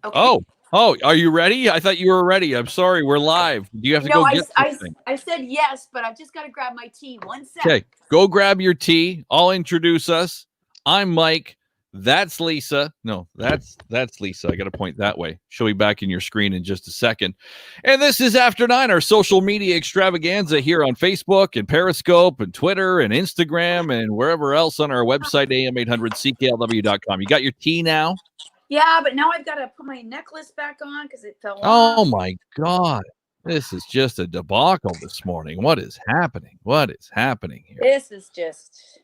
Okay. Oh, are you ready? I thought you were ready. I'm sorry, we're live. Do you have to No, go I, get I, something? I said yes, but I've just got to grab my tea. One sec. Okay, go grab your tea. I'll introduce us. I'm Mike. That's Lisa. No, that's Lisa. I got to point that way. She'll be back in your screen in just a second. And this is After 9, our social media extravaganza here on Facebook and Periscope and Twitter and Instagram and wherever else on our website, am800cklw.com. You got your tea now? Yeah, but now I've got to put my necklace back on because it fell Oh off. my God. This is just a debacle this morning. What is happening? What is happening here? This is just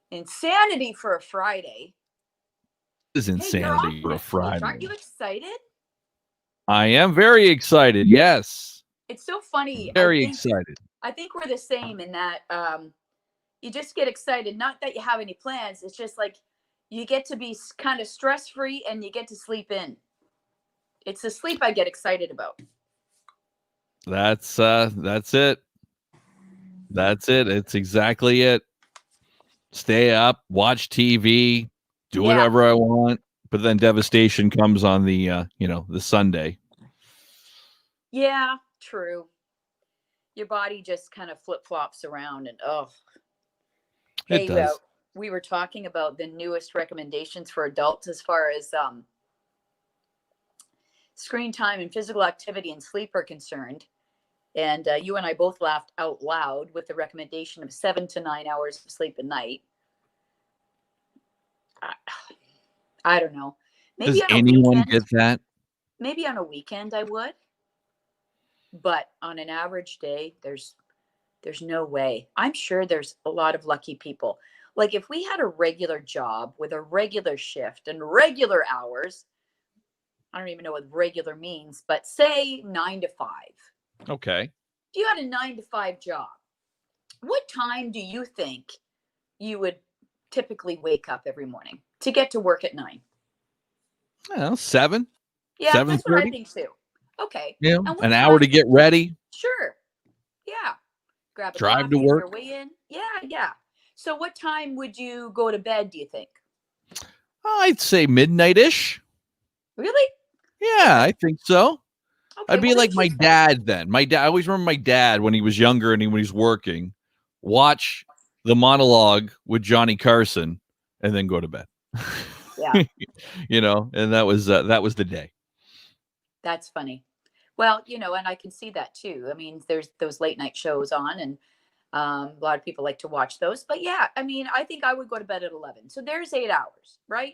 insanity for a Friday. This is insanity Hey, for a Friday. aren't you excited? I am very excited. Yes. It's so funny. Very excited. I think we're the same in that you just get excited. Not that you have any plans. It's just like you get to be kind of stress free and you get to sleep in. It's the sleep I get excited about. That's it. That's it. It's exactly it. Stay up, watch TV, do whatever I want, but then devastation comes on the the Sunday. Yeah, true. Your body just kind of flip-flops around and It does. We were talking about the newest recommendations for adults as far as screen time and physical activity and sleep are concerned. And you and I both laughed out loud with the recommendation of 7 to 9 hours of sleep a night. I don't know. Maybe does anyone get that? Maybe on a weekend I would. But on an average day, there's no way. I'm sure there's a lot of lucky people. Like if we had a regular job with a regular shift and regular hours, I don't even know what regular means, but say 9 to 5. Okay. If you had a 9 to 5 job, what time do you think you would typically wake up every morning to get to work at 9? Well, 7. Yeah, 7:30? That's what I think too. Okay. Yeah, an hour to get ready. Sure. Yeah. Grab a drive to coffee, work. Your way in. Yeah. So what time would you go to bed, do you think? I'd say midnight-ish. Really? Yeah, I think so. Okay, I'd be like my dad then. I always remember my dad when he was younger and when he was working, watch the monologue with Johnny Carson and then go to bed. Yeah. And that was the day. That's funny. Well, and I can see that too. I mean, there's those late night shows on and a lot of people like to watch those. But yeah, I mean, I think I would go to bed at 11. So there's 8 hours, right?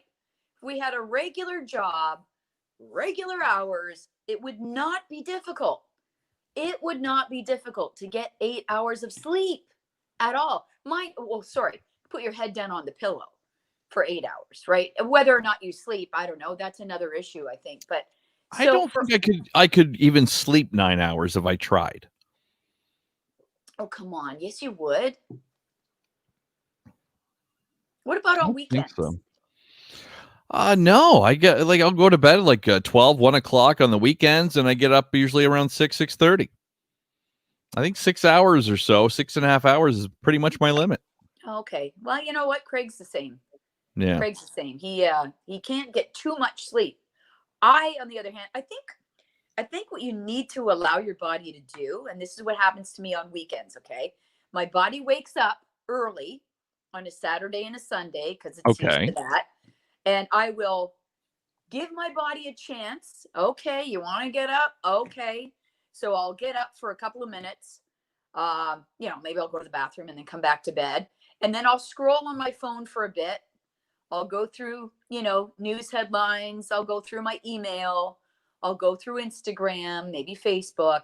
If we had a regular job, regular hours, it would not be difficult. It would not be difficult to get 8 hours of sleep at all. Put your head down on the pillow for 8 hours, right? Whether or not you sleep, I don't know. That's another issue, I think. But I don't think I could even sleep 9 hours if I tried. Oh, come on. Yes, you would. What about on weekends? I think so. No, I'll go to bed at like 12, 1 o'clock on the weekends, and I get up usually around 6:30. I think 6 hours or so, 6.5 hours is pretty much my limit. Okay. Well, you know what? Craig's the same. Yeah. Craig's the same. He can't get too much sleep. I, on the other hand, I think what you need to allow your body to do, and this is what happens to me on weekends, okay? My body wakes up early on a Saturday and a Sunday because it's used to that. And I will give my body a chance. Okay, you want to get up? Okay. So I'll get up for a couple of minutes. Maybe I'll go to the bathroom and then come back to bed. And then I'll scroll on my phone for a bit. I'll go through, news headlines. I'll go through my email. I'll go through Instagram, maybe Facebook.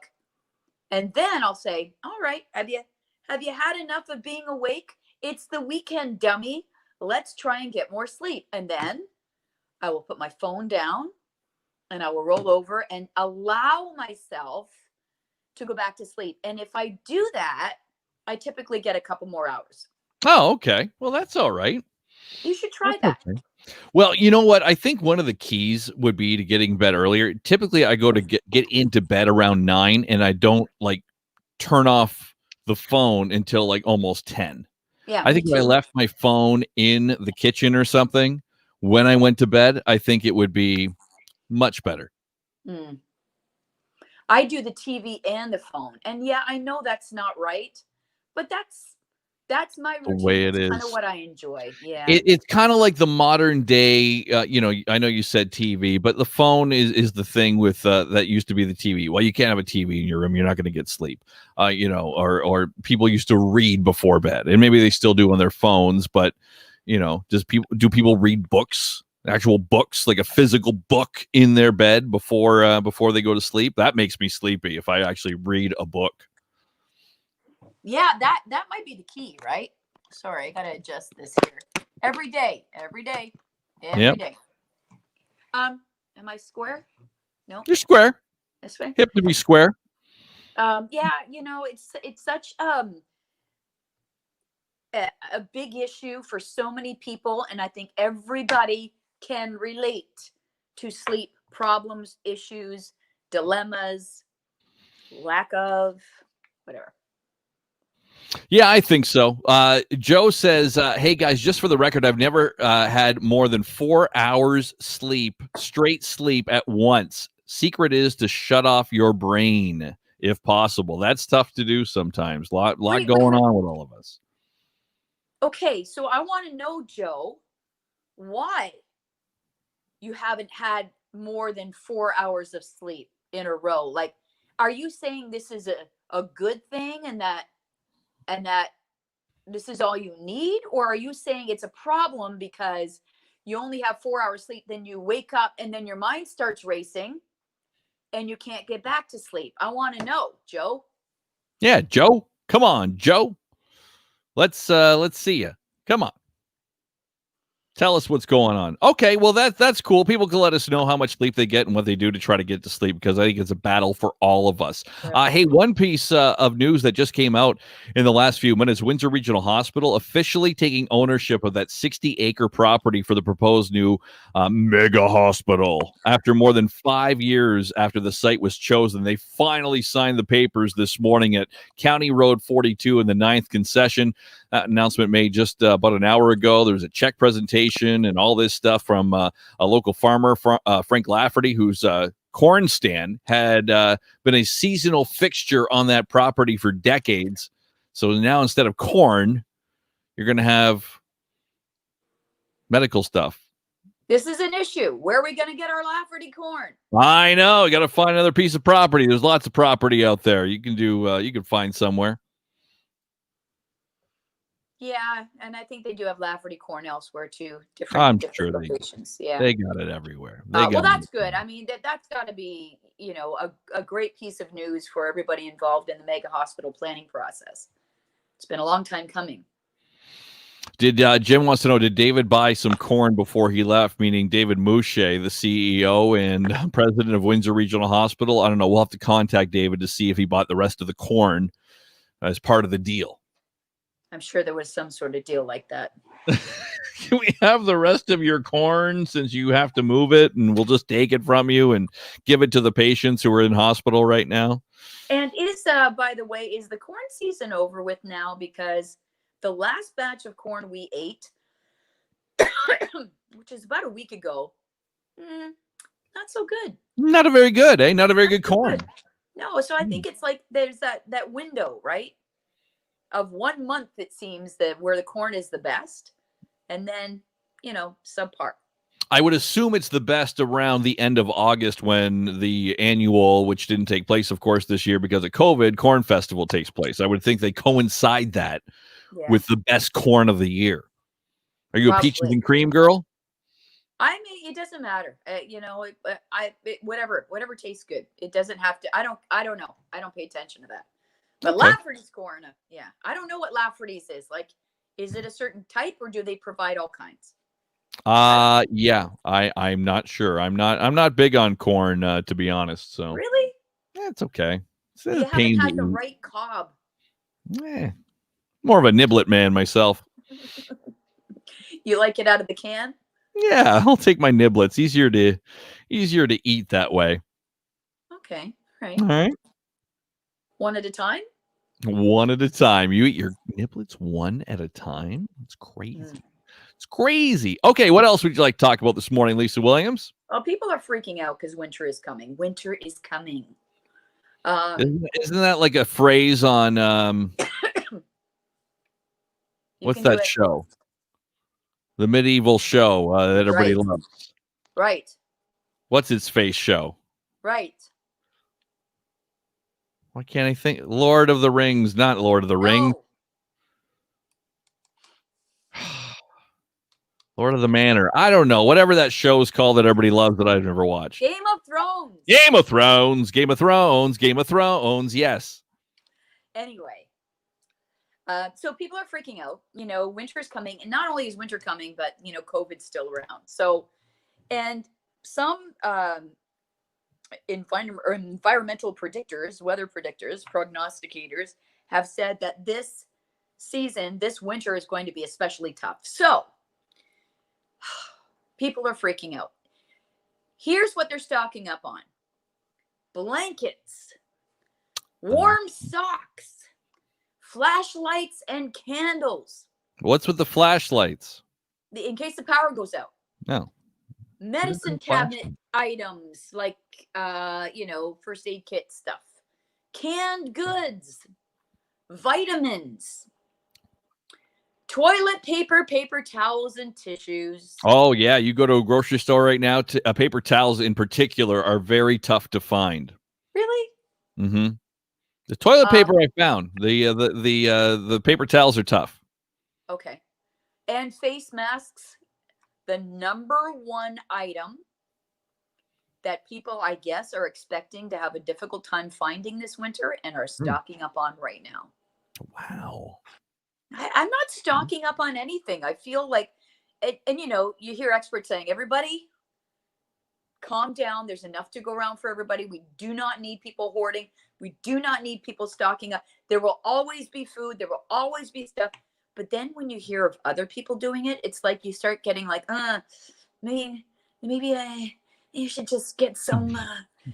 And then I'll say, all right, have you had enough of being awake? It's the weekend, dummy. Let's try and get more sleep. And then I will put my phone down and I will roll over and allow myself to go back to sleep. And if I do that, I typically get a couple more hours. Oh, okay. Well, that's all right. You should try that. Okay. Well, you know what? I think one of the keys would be to getting bed earlier. Typically, I go to get into bed around 9, and I don't turn off the phone until almost 10. Yeah, I think if I left my phone in the kitchen or something when I went to bed, I think it would be Much better. Mm. I do the TV and the phone. And yeah, I know that's not right, but that's my The routine. way it It's kind of is. what I enjoy. Yeah. It's kind of like the modern day, I know you said TV, but the phone is the thing with that used to be the TV. Well, you can't have a TV in your room. You're not going to get sleep, or people used to read before bed, and maybe they still do on their phones. But, do people read books, actual books, like a physical book in their bed before they go to sleep? That makes me sleepy if I actually read a book. Yeah, that might be the key, right? Sorry, I gotta adjust this here. Every day. Yep. Am I square? No, You're square. this way. Hip to be square. Yeah, it's such a big issue for so many people, and I think everybody can relate to sleep problems, issues, dilemmas, lack of whatever. Yeah, I think so. Joe says, hey, guys, just for the record, I've never had more than 4 hours straight sleep at once. Secret is to shut off your brain if possible. That's tough to do sometimes. Lot Wait. going on with all of us. Okay, so I want to know, Joe, why you haven't had more than 4 hours of sleep in a row. Like, are you saying this is a good thing and that this is all you need? Or are you saying it's a problem because you only have 4 hours sleep, then you wake up and then your mind starts racing and you can't get back to sleep? I want to know, Joe. Yeah, Joe. Come on, Joe. Let's see you. Come on. Tell us what's going on. Okay, well that's cool. People can let us know how much sleep they get and what they do to try to get to sleep, because I think it's a battle for all of us. Hey, one piece of news that just came out in the last few minutes: Windsor Regional Hospital officially taking ownership of that 60-acre property for the proposed new mega hospital. After more than 5 years after the site was chosen, they finally signed the papers this morning at County Road 42 in the 9th concession. That announcement made just about an hour ago. There was a check presentation and all this stuff from a local farmer, Frank Lafferty, whose corn stand had been a seasonal fixture on that property for decades. So now instead of corn, you're going to have medical stuff. This is an issue. Where are we going to get our Lafferty corn? I know. You got to find another piece of property. There's lots of property out there. You can find somewhere. Yeah, and I think they do have Lafferty corn elsewhere too. I'm Different sure locations. they got it everywhere. Well, that's good. I mean, that's got to be, a great piece of news for everybody involved in the mega hospital planning process. It's been a long time coming. Did Jim wants to know, did David buy some corn before he left? Meaning David Mouche, the CEO and president of Windsor Regional Hospital. I don't know. We'll have to contact David to see if he bought the rest of the corn as part of the deal. I'm sure there was some sort of deal like that. Can we have the rest of your corn since you have to move it, and we'll just take it from you and give it to the patients who are in hospital right now? And by the way, is the corn season over with now? Because the last batch of corn we ate, which is about a week ago, not so good. Not a very good, eh? Not a very good corn. Good. No, so I think it's like there's that window, right? Of 1 month, it seems, that where the corn is the best, and then subpar. I would assume it's the best around the end of August, when the annual, which didn't take place, of course, this year because of COVID, Corn Festival takes place. I would think they coincide that with the best corn of the year. Are you a peaches and cream girl? I mean, it doesn't matter. Whatever tastes good. It doesn't have to. I don't know. I don't pay attention to that. But okay. Lafferty's corn, yeah. I don't know what Lafferty's is. Like, is it a certain type, or do they provide all kinds? Yeah. I'm not sure. I'm not big on corn, to be honest. So really, it's okay. You haven't had the right cob. More of a niblet man myself. You like it out of the can? Yeah, I'll take my niblets. Easier to eat that way. Okay, right. All right. One at a time? One at a time. You eat your niblets one at a time? It's crazy. It's crazy. Okay, what else would you like to talk about this morning, Lisa Williams? Well, people are freaking out because winter is coming. Winter is coming. Um, Isn't that like a phrase on you what's can do that it. show? The medieval show that everybody Right. loves. Right. What's its face show? Right. Why can't I think? Lord of the Rings, not Lord of the Rings. No. Lord of the Manor. I don't know. Whatever that show is called that everybody loves that I've never watched. Game of Thrones. Game of Thrones. Game of Thrones. Game of Thrones. Yes. Anyway, so people are freaking out. Winter's coming, and not only is winter coming, but COVID's still around. So, and some environmental predictors, weather predictors, prognosticators have said that this winter is going to be especially tough. So, people are freaking out. Here's what they're stocking up on: blankets, warm socks, flashlights, and candles. What's with the flashlights? In case the power goes out. No. Medicine cabinet items like, first aid kit stuff. Canned goods. Vitamins. Toilet paper, paper towels, and tissues. Oh, yeah. You go to a grocery store right now, paper towels in particular are very tough to find. Really? Mm-hmm. The toilet paper I found. The paper towels are tough. Okay. And face masks, the number one item that people, I guess, are expecting to have a difficult time finding this winter and are stocking up on right now. Wow. I'm not stocking up on anything. I feel like, and you hear experts saying, everybody, calm down. There's enough to go around for everybody. We do not need people hoarding. We do not need people stocking up. There will always be food. There will always be stuff. But then when you hear of other people doing it, it's like you start getting like, maybe you should just get some,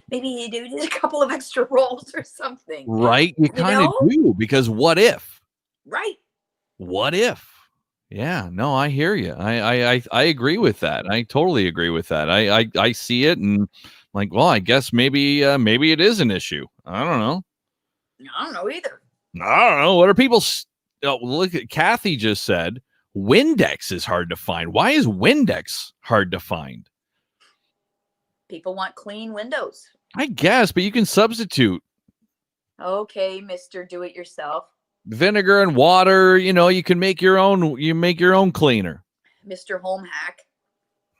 maybe you do a couple of extra rolls or something. Right? You kind of do, because what if? Right. What if? Yeah, no, I hear you. I agree with that. I totally agree with that. I see it and like, well, I guess maybe it is an issue. I don't know. I don't know either. I don't know. What are people? Look at Kathy just said Windex is hard to find. Why is Windex hard to find? People want clean windows. I guess, but you can substitute. Okay, Mr. Do It Yourself. Vinegar and water, you can make your own. You make your own cleaner. Mr. Home Hack.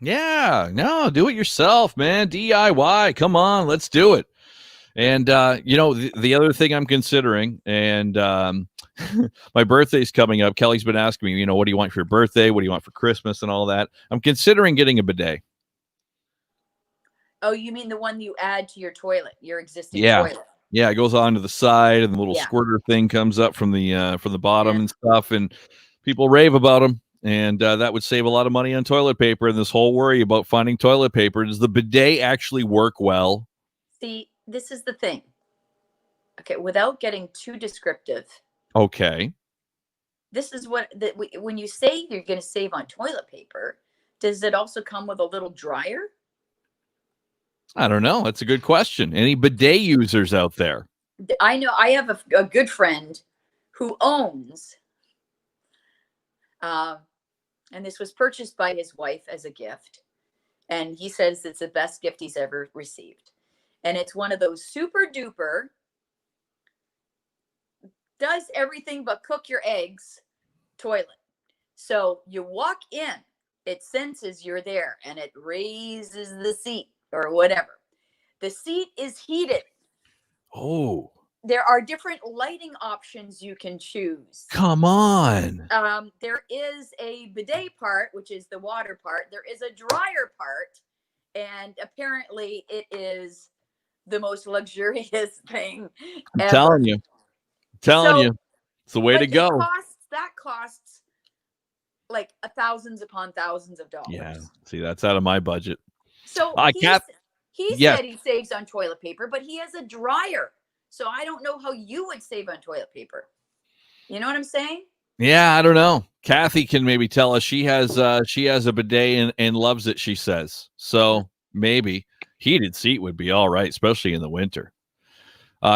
Yeah, no, do it yourself, man. DIY. Come on, let's do it. And the other thing I'm considering, and my birthday's coming up. Kelly's been asking me, what do you want for your birthday? What do you want for Christmas and all that? I'm considering getting a bidet. Oh, you mean the one you add to your toilet, your existing toilet? Yeah, it goes on to the side, and the little squirter thing comes up from the bottom and stuff, and people rave about them. And that would save a lot of money on toilet paper. And this whole worry about finding toilet paper, does the bidet actually work well? See, this is the thing. Okay, without getting too descriptive. Okay. This is when you say you're going to save on toilet paper, does it also come with a little dryer? I don't know. That's a good question. Any bidet users out there? I know I have a good friend who owns, and this was purchased by his wife as a gift. And he says it's the best gift he's ever received. And it's one of those super duper, does everything but cook your eggs toilet. So you walk in, it senses you're there, and it raises the seat or whatever. The seat is heated. Oh. There are different lighting options you can choose. Come on. There is a bidet part, which is the water part. There is a dryer part. And apparently it is the most luxurious thing ever. Telling you. It's the way to go. That costs like thousands upon thousands of dollars. Yeah. See, that's out of my budget. So he said he saves on toilet paper, but he has a dryer. So I don't know how you would save on toilet paper. You know what I'm saying? Yeah, I don't know. Kathy can maybe tell us. She has a bidet and loves it, she says. So Maybe heated seat would be all right, especially in the winter.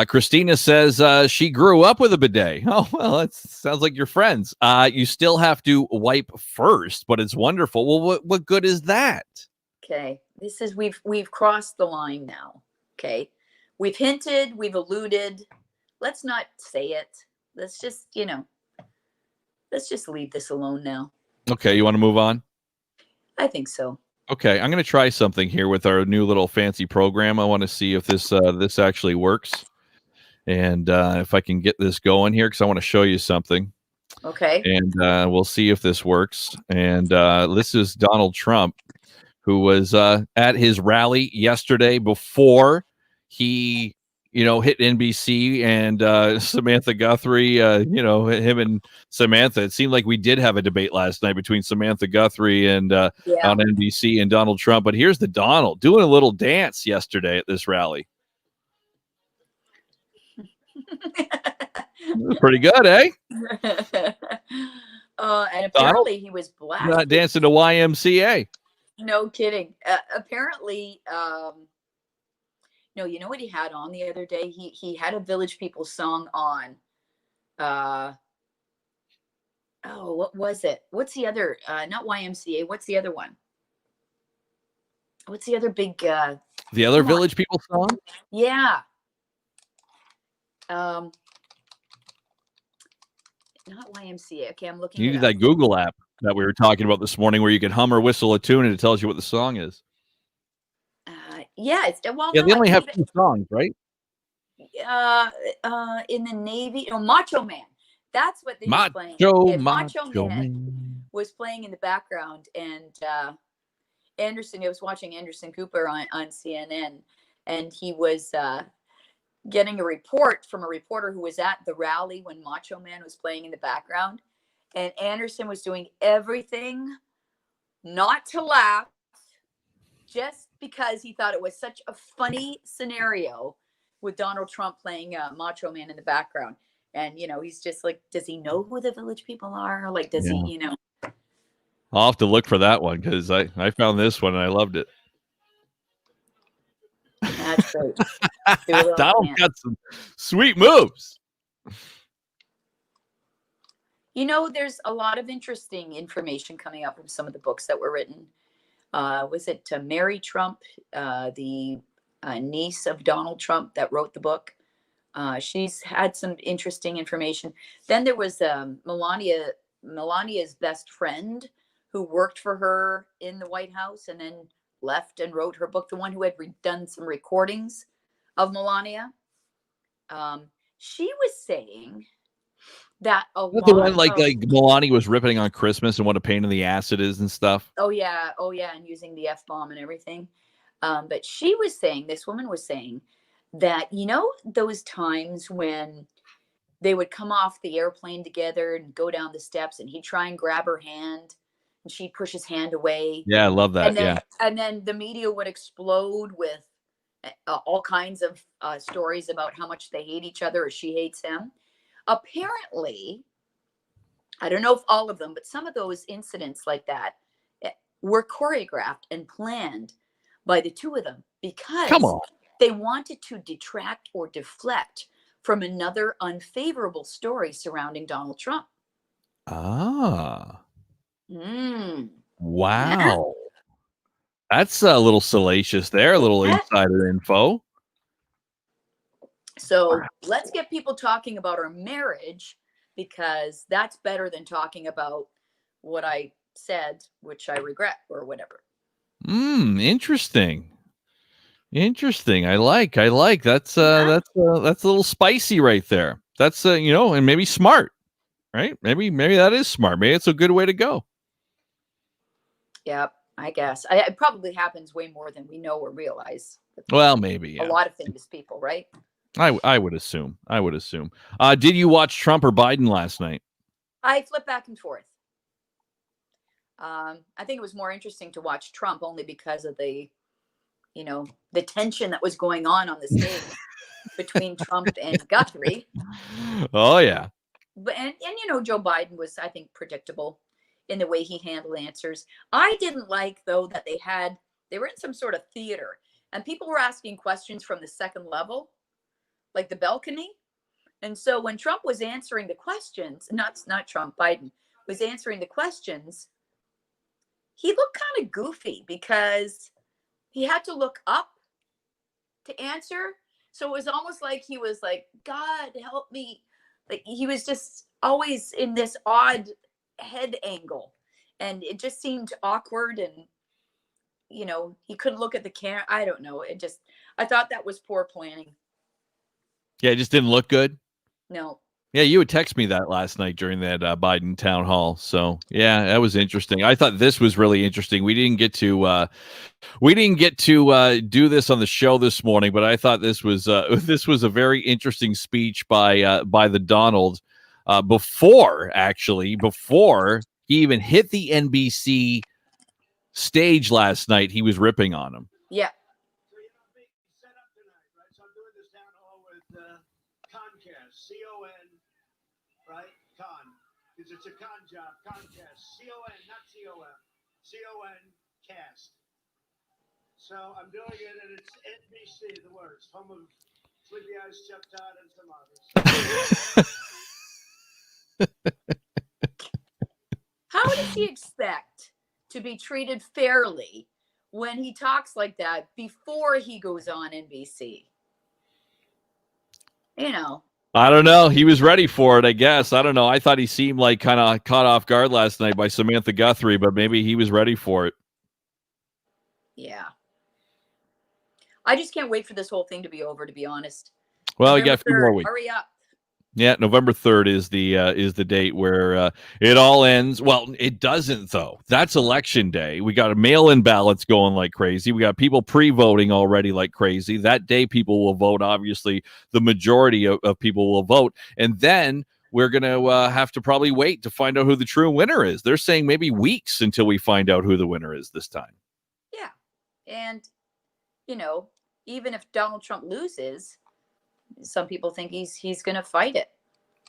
Christina says she grew up with a bidet. Oh, well, that sounds like you're friends. You still have to wipe first, but it's wonderful. Well, what good is that? Okay, this is we've crossed the line now. Okay, we've hinted, we've alluded. Let's not say it. Let's just let's just leave this alone now. Okay, you want to move on? I think so. Okay, I'm going to try something here with our new little fancy program. I want to see if this actually works, and if I can get this going here, because I want to show you something. Okay. And we'll see if this works. And this is Donald Trump, who was at his rally yesterday before he, hit NBC and Samantha Guthrie, him and Samantha. It seemed like we did have a debate last night between Samantha Guthrie and on NBC and Donald Trump. But here's the Donald doing a little dance yesterday at this rally. Pretty good, eh? And apparently he was black. Not dancing to YMCA. No kidding. Apparently, no, you know what he had on the other day? He had a Village People song on. What was it? What's the other? Not YMCA. What's the other one? What's the other big? The other Village People song? Yeah. Not YMCA. Okay, I'm looking. You need that Google app that we were talking about this morning, where you can hum or whistle a tune and it tells you what the song is. Yeah, well, yeah, they only have 2 songs, right? In the Navy, Macho Man. That's what they were playing. Macho Man was playing in the background, and Anderson. I was watching Anderson Cooper on CNN, and he was getting a report from a reporter who was at the rally when Macho Man was playing in the background, and Anderson was doing everything not to laugh, just because he thought it was such a funny scenario with Donald Trump playing Macho Man in the background. And, he's just like, does he know who the Village People are? Like, does he, I'll have to look for that one, because I found this one and I loved it. That's great. Donald's got some sweet moves. There's a lot of interesting information coming up from some of the books that were written. Was it Mary Trump, the niece of Donald Trump, that wrote the book? She's had some interesting information. Then there was Melania's best friend, who worked for her in the White House and then left and wrote her book, the one who had done some recordings of Melania. She was saying that the one like Melania was ripping on Christmas and what a pain in the ass it is and stuff. Oh yeah, and using the F-bomb and everything. But she was saying, this woman was saying that, those times when they would come off the airplane together and go down the steps, and he'd try and grab her hand and she'd push his hand away. Yeah, I love that. And then the media would explode with all kinds of stories about how much they hate each other, or she hates him. Apparently, I don't know if all of them, but some of those incidents like that were choreographed and planned by the two of them, because they wanted to detract or deflect from another unfavorable story surrounding Donald Trump. Ah. Wow. Yeah. That's a little salacious there, a little insider info. So let's get people talking about our marriage, because that's better than talking about what I said, which I regret, or whatever. Interesting. I like. That's a little spicy right there. That's and maybe smart, right? Maybe that is smart. Maybe it's a good way to go. Yeah, I guess. It probably happens way more than we know or realize. Well, maybe a lot of famous people, right? I would assume. Did you watch Trump or Biden last night? I flipped back and forth. I think it was more interesting to watch Trump, only because of the tension that was going on the stage between Trump and Guthrie. Oh yeah. But and Joe Biden was, I think, predictable in the way he handled answers. I didn't like, though, that they had They were in some sort of theater, and people were asking questions from the second level, like the balcony. And so when Trump was answering the questions, not Trump, Biden was answering the questions, he looked kind of goofy because he had to look up to answer. So it was almost like he was like, God help me. Like he was just always in this odd head angle. And it just seemed awkward, and he couldn't look at the camera. I don't know. I thought that was poor planning. Yeah, it just didn't look good. No. Yeah, you would text me that last night during that Biden town hall. So yeah, that was interesting. I thought this was really interesting. We didn't get to do this on the show this morning, but I thought this was a very interesting speech by the Donald before he even hit the NBC stage last night. He was ripping on him. Yeah. So being set up tonight, right? So I'm doing this town hall with Comcast, C-O-N, right? Con, because it's a con job. Comcast, C-O-N, not C-O-M, C-O-N cast. So I'm doing it, and it's NBC, the words, home of Sleepy Eyes, Chuck Todd, and some others. How does he expect to be treated fairly when he talks like that before he goes on NBC? I don't know. He was ready for it, I guess. I don't know. I thought he seemed like kind of caught off guard last night by Samantha Guthrie, but maybe he was ready for it. Yeah. I just can't wait for this whole thing to be over, to be honest. Well, you got a few more weeks. Hurry up. Yeah, November 3rd is the date where it all ends. Well, it doesn't, though. That's election day. We got mail-in ballots going like crazy. We got people pre-voting already like crazy. That day, people will vote. Obviously, the majority of people will vote. And then we're going to have to probably wait to find out who the true winner is. They're saying maybe weeks until we find out who the winner is this time. Yeah. And, even if Donald Trump loses, some people think he's going to fight it,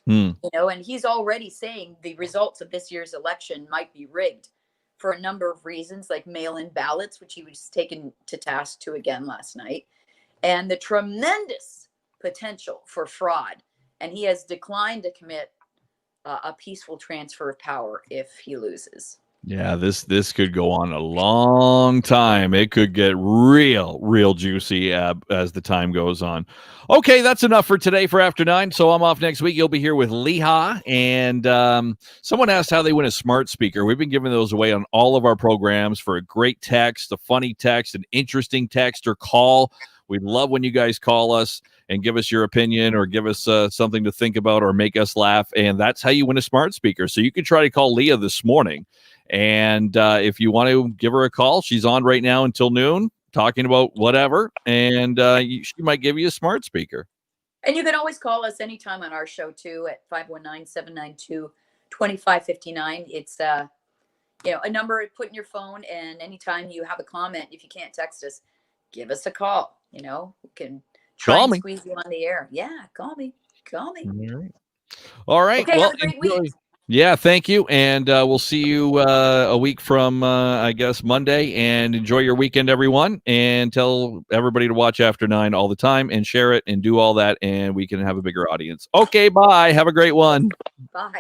and he's already saying the results of this year's election might be rigged for a number of reasons, like mail-in ballots, which he was taken to task to again last night, and the tremendous potential for fraud. And he has declined to commit a peaceful transfer of power if he loses. Yeah, this could go on a long time. It could get real juicy as the time goes on. Okay, that's enough for today for After 9. So I'm off next week. You'll be here with Leha. And someone asked how they win a smart speaker. We've been giving those away on all of our programs for a great text, a funny text, an interesting text or call. We love when you guys call us and give us your opinion or give us something to think about or make us laugh. And that's how you win a smart speaker. So you can try to call Leah this morning. And if you want to give her a call, she's on right now until noon talking about whatever. And she might give you a smart speaker. And you can always call us anytime on our show, too, at 519-792-2559. It's a number put in your phone. And anytime you have a comment, if you can't text us, give us a call. We can try and squeeze you on the air. Yeah, call me. All right. Okay, well, have a great week. Yeah, thank you. And we'll see you a week from, I guess, Monday. And enjoy your weekend, everyone. And tell everybody to watch After 9 all the time and share it and do all that. And we can have a bigger audience. Okay, bye. Have a great one. Bye.